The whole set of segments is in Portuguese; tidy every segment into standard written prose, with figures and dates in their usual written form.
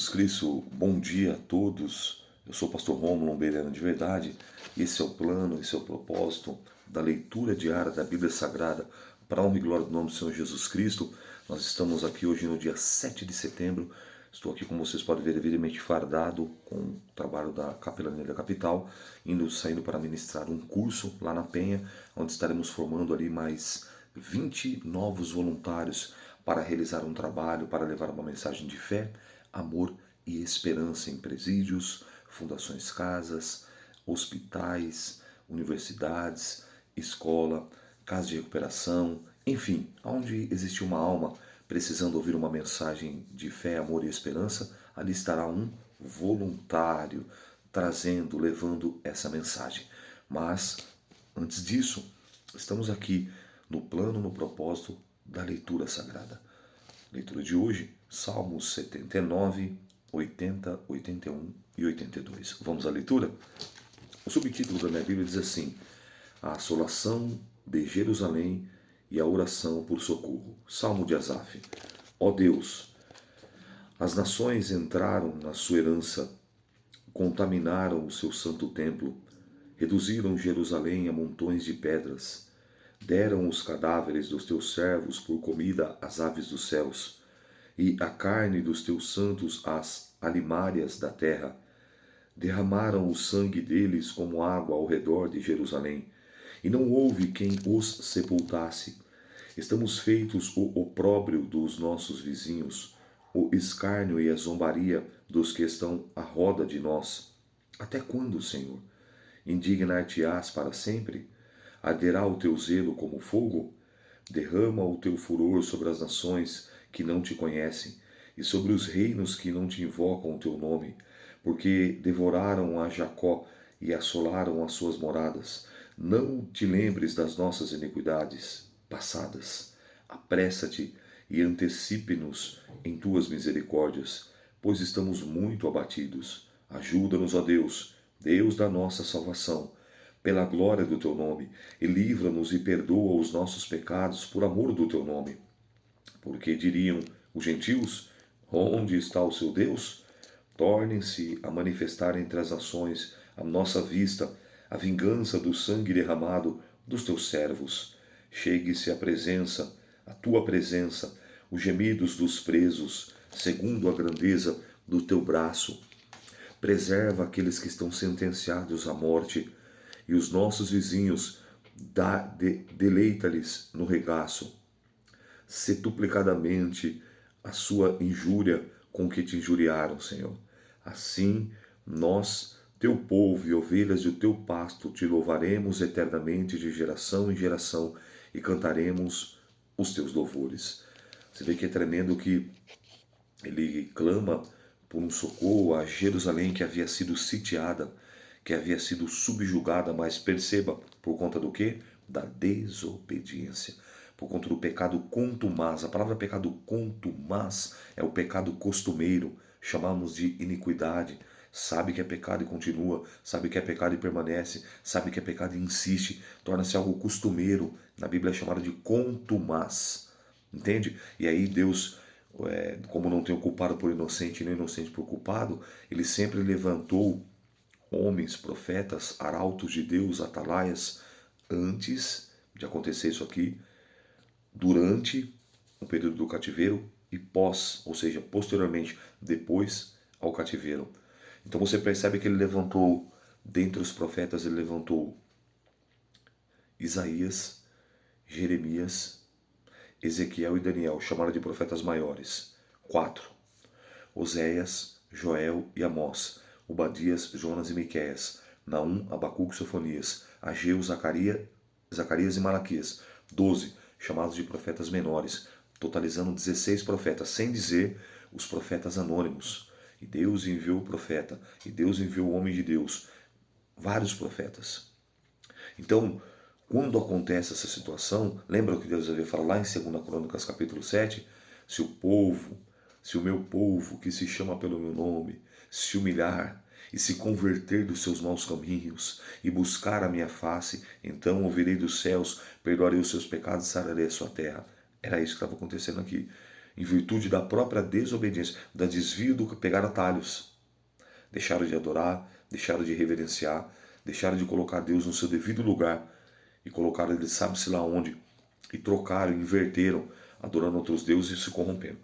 Jesus Cristo, bom dia a todos. Eu sou o pastor Rômulo Lombeirano de Verdade e esse é o plano, esse é o propósito da leitura diária da Bíblia Sagrada para a honra e glória do nome do Senhor Jesus Cristo. Nós estamos aqui hoje no dia 7 de setembro. Estou aqui, como vocês podem ver, devidamente fardado com o trabalho da Capelania da Capital, saindo para ministrar um curso lá na Penha, onde estaremos formando ali mais 20 novos voluntários para realizar um trabalho, para levar uma mensagem de fé, amor e esperança em presídios, fundações casas, hospitais, universidades, escola, casa de recuperação, enfim, onde existe uma alma precisando ouvir uma mensagem de fé, amor e esperança, ali estará um voluntário trazendo, levando essa mensagem. Mas, antes disso, estamos aqui no plano, no propósito da leitura sagrada. Leitura de hoje, Salmos 79, 80, 81 e 82. Vamos à leitura? O subtítulo da minha Bíblia diz assim: A assolação de Jerusalém e a oração por socorro. Salmo de Asaf. Ó Deus, as nações entraram na sua herança, contaminaram o seu santo templo, reduziram Jerusalém a montões de pedras, deram os cadáveres dos teus servos por comida às aves dos céus, e a carne dos teus santos às alimárias da terra. Derramaram o sangue deles como água ao redor de Jerusalém, e não houve quem os sepultasse. Estamos feitos o opróbrio dos nossos vizinhos, o escárnio e a zombaria dos que estão à roda de nós. Até quando, Senhor? Indignar-te-ás para sempre? Arderá o teu zelo como fogo? Derrama o teu furor sobre as nações que não te conhecem e sobre os reinos que não te invocam o teu nome, porque devoraram a Jacó e assolaram as suas moradas. Não te lembres das nossas iniquidades passadas. Apressa-te e antecipe-nos em tuas misericórdias, pois estamos muito abatidos. Ajuda-nos, ó Deus, Deus da nossa salvação, pela glória do teu nome, e livra-nos e perdoa os nossos pecados por amor do teu nome. Porque diriam os gentios: onde está o seu Deus? Tornem-se a manifestar entre as nações à nossa vista a vingança do sangue derramado dos teus servos. Chegue-se a tua presença, os gemidos dos presos, segundo a grandeza do teu braço. Preserva aqueles que estão sentenciados à morte, e os nossos vizinhos deleita-lhes no regaço. Setuplicadamente a sua injúria com que te injuriaram, Senhor. Assim, nós, teu povo e ovelhas do teu pasto, te louvaremos eternamente de geração em geração e cantaremos os teus louvores. Você vê que é tremendo que ele clama por um socorro a Jerusalém que havia sido sitiada, que havia sido subjugada, mas perceba, por conta do quê? Da desobediência. Por conta do pecado contumaz. A palavra pecado contumaz é o pecado costumeiro. Chamamos de iniquidade. Sabe que é pecado e continua, sabe que é pecado e permanece, sabe que é pecado e insiste, torna-se algo costumeiro. Na Bíblia é chamado de contumaz. Entende? E aí Deus, como não tem o culpado por inocente nem o inocente por culpado, ele sempre levantou homens, profetas, arautos de Deus, atalaias, antes de acontecer isso aqui, durante o período do cativeiro e pós, ou seja, posteriormente, depois ao cativeiro. Então você percebe que ele levantou, dentre os profetas, ele levantou Isaías, Jeremias, Ezequiel e Daniel, chamaram de profetas maiores. 4. Oséias, Joel e Amós, Obadias, Jonas e Miqueias, Naum, Abacuque e Sofonias, Ageu, Zacarias e Malaquias. 12, chamados de profetas menores, totalizando 16 profetas, sem dizer os profetas anônimos. E Deus enviou o profeta, e Deus enviou o homem de Deus, vários profetas. Então, quando acontece essa situação, lembra o que Deus havia falado lá em 2 Crônicas capítulo 7? Se o meu povo, que se chama pelo meu nome, se humilhar e se converter dos seus maus caminhos e buscar a minha face, então ouvirei dos céus, perdoarei os seus pecados e sararei a sua terra. Era isso que estava acontecendo aqui. em virtude da própria desobediência, da desvio do pegar atalhos. Deixaram de adorar, deixaram de reverenciar, deixaram de colocar Deus no seu devido lugar e colocaram ele sabe-se lá onde, e trocaram, inverteram, adorando outros deuses e se corrompendo.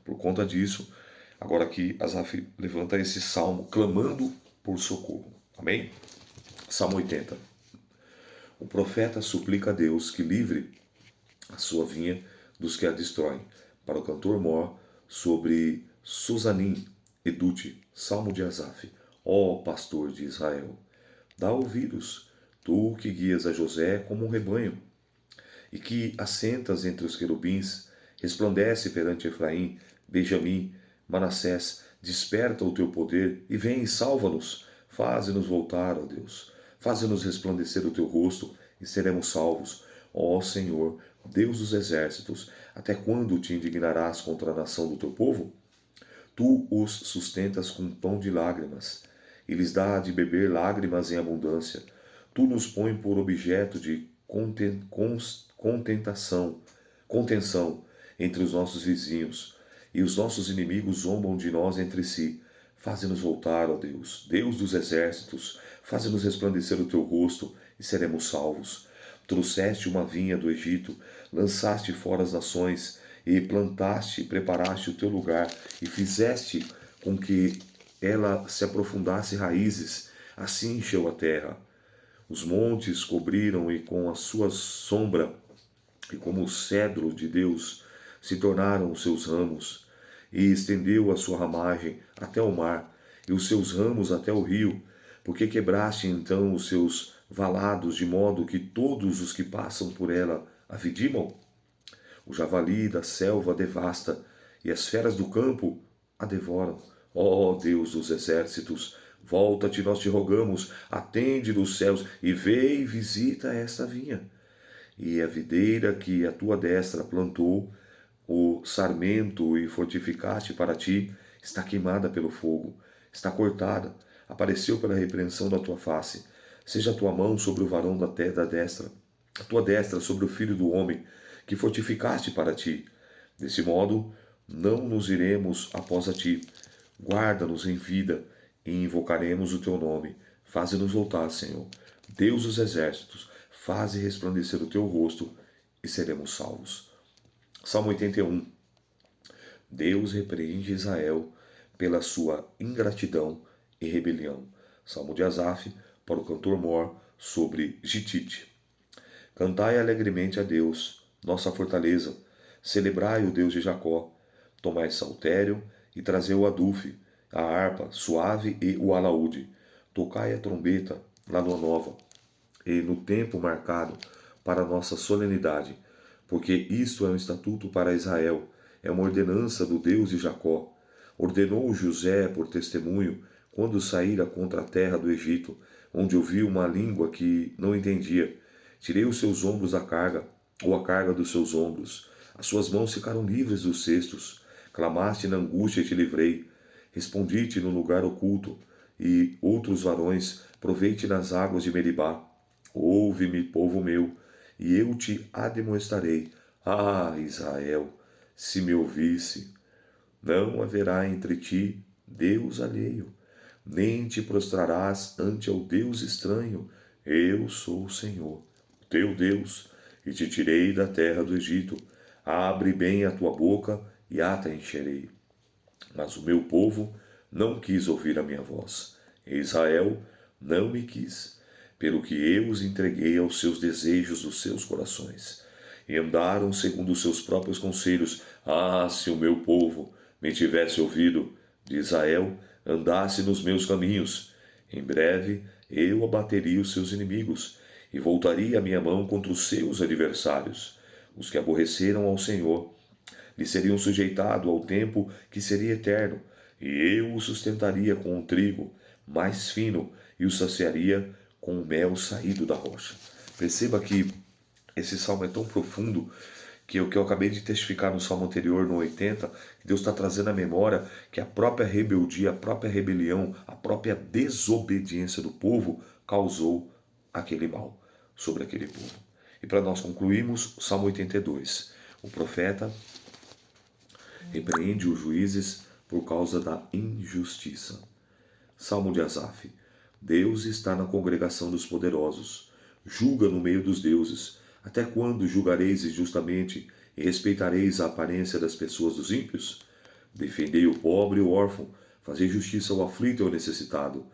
Por conta disso, agora aqui Asaf levanta esse salmo clamando por socorro. Amém? Salmo 80. O profeta suplica a Deus que livre a sua vinha dos que a destroem. Para o cantor mor, sobre Susanim, Edute, Salmo de Asaf. Ó pastor de Israel, dá ouvidos, tu que guias a José como um rebanho, e que assentas entre os querubins, resplandece perante Efraim, Benjamim, Manassés, desperta o teu poder e vem e salva-nos. Faze-nos voltar, ó Deus. Faze-nos resplandecer o teu rosto e seremos salvos. Ó Senhor, Deus dos exércitos, até quando te indignarás contra a nação do teu povo? Tu os sustentas com pão de lágrimas, e lhes dá de beber lágrimas em abundância. Tu nos põe por objeto de contenção entre os nossos vizinhos, e os nossos inimigos zombam de nós entre si. Faze-nos voltar, ó Deus, Deus dos exércitos, faze-nos resplandecer o teu rosto, e seremos salvos. Trouxeste uma vinha do Egito, lançaste fora as nações, e plantaste e preparaste o teu lugar, e fizeste com que ela se aprofundasse raízes, assim encheu a terra. Os montes cobriram e com a sua sombra, e como o cedro de Deus, se tornaram os seus ramos, e estendeu a sua ramagem até o mar, e os seus ramos até o rio, porque quebraste então os seus valados, de modo que todos os que passam por ela a vidimam? O javali da selva devasta, e as feras do campo a devoram. Ó Deus dos exércitos, volta-te, nós te rogamos, atende dos céus, e vê e visita esta vinha. E a videira que a tua destra plantou, o sarmento e fortificaste para ti, está queimada pelo fogo, está cortada, apareceu pela repreensão da tua face. Seja a tua mão sobre o varão da destra, a tua destra sobre o filho do homem, que fortificaste para ti. Desse modo, não nos iremos após a ti. Guarda-nos em vida, e invocaremos o teu nome. Faze-nos voltar, Senhor. Deus dos exércitos, faze resplandecer o teu rosto, e seremos salvos. Salmo 81. Deus repreende Israel pela sua ingratidão e rebelião. Salmo de Asaf, para o cantor mor, sobre Gitite. Cantai alegremente a Deus, nossa fortaleza. Celebrai o Deus de Jacó. Tomai saltério e trazei o adufe, a harpa suave e o alaúde. Tocai a trombeta na lua nova e no tempo marcado para a nossa solenidade, porque isto é um estatuto para Israel, é uma ordenança do Deus de Jacó. Ordenou José por testemunho quando saíra contra a terra do Egito, onde ouviu uma língua que não entendia. Tirei os seus ombros da carga, ou a carga dos seus ombros. As suas mãos ficaram livres dos cestos. Clamaste na angústia e te livrei. Respondi-te no lugar oculto. E outros varões, provei-te nas águas de Meribá. Ouve-me, povo meu, e eu te admoestarei. Ah, Israel, se me ouvisse, não haverá entre ti Deus alheio, nem te prostrarás ante ao Deus estranho. Eu sou o Senhor, teu Deus, e te tirei da terra do Egito. Abre bem a tua boca e a encherei. Mas o meu povo não quis ouvir a minha voz. Israel não me quis, pelo que eu os entreguei aos seus desejos dos seus corações. E andaram segundo os seus próprios conselhos. Ah, se o meu povo me tivesse ouvido, de Israel, andasse nos meus caminhos. Em breve eu abateria os seus inimigos, e voltaria a minha mão contra os seus adversários. Os que aborreceram ao Senhor lhe seriam sujeitados ao tempo que seria eterno, e eu o sustentaria com o trigo mais fino e o saciaria com o mel saído da rocha. Perceba que esse salmo é tão profundo que o que eu acabei de testificar no salmo anterior, no 80, que Deus está trazendo à memória que a própria rebeldia, a própria rebelião, a própria desobediência do povo causou aquele mal sobre aquele povo. E para nós concluirmos, o Salmo 82. O profeta Repreende os juízes por causa da injustiça. Salmo de Asaf. Deus está na congregação dos poderosos. Julga no meio dos deuses. Até quando julgareis injustamente e respeitareis a aparência das pessoas dos ímpios? Defendei o pobre e o órfão. Fazei justiça ao aflito e ao necessitado.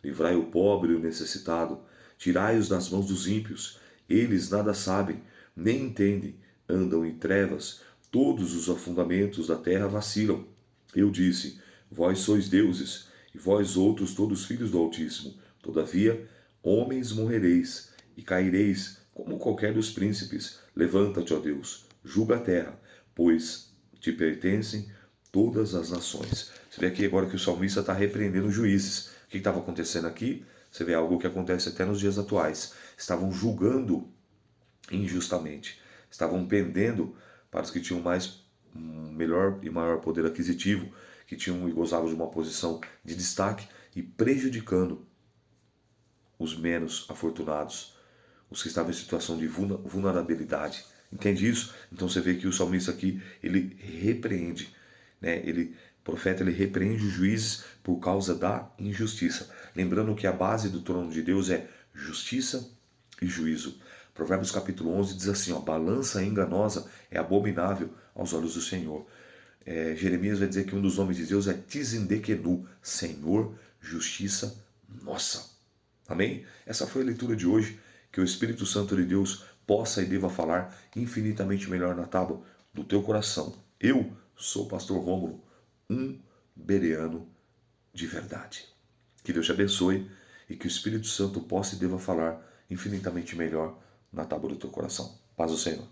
Livrai o pobre e o necessitado. Tirai-os das mãos dos ímpios. Eles nada sabem, nem entendem. Andam em trevas. Todos os afundamentos da terra vacilam. Eu disse, vós sois deuses, e vós outros todos filhos do Altíssimo. Todavia, homens morrereis, e caireis como qualquer dos príncipes. Levanta-te, ó Deus, julga a terra, pois te pertencem todas as nações. Você vê aqui agora que o salmista está repreendendo os juízes. O que estava acontecendo aqui? Você vê algo que acontece até nos dias atuais. Estavam julgando injustamente. Estavam pendendo para os que tinham melhor e maior poder aquisitivo, que tinham e gozavam de uma posição de destaque e prejudicando os menos afortunados, os que estavam em situação de vulnerabilidade. Entende isso? Então você vê que o salmista aqui, ele repreende, né? O profeta, ele repreende os juízes por causa da injustiça. Lembrando que a base do trono de Deus é justiça e juízo. Provérbios capítulo 11 diz assim, ó, balança enganosa é abominável aos olhos do Senhor. Jeremias vai dizer que um dos nomes de Deus é Tizindekenu, Senhor, justiça nossa. Amém? Essa foi a leitura de hoje. Que o Espírito Santo de Deus possa e deva falar infinitamente melhor na tábua do teu coração. Eu sou o pastor Rômulo, um bereano de verdade. Que Deus te abençoe e que o Espírito Santo possa e deva falar infinitamente melhor na tábua do teu coração. Paz do Senhor.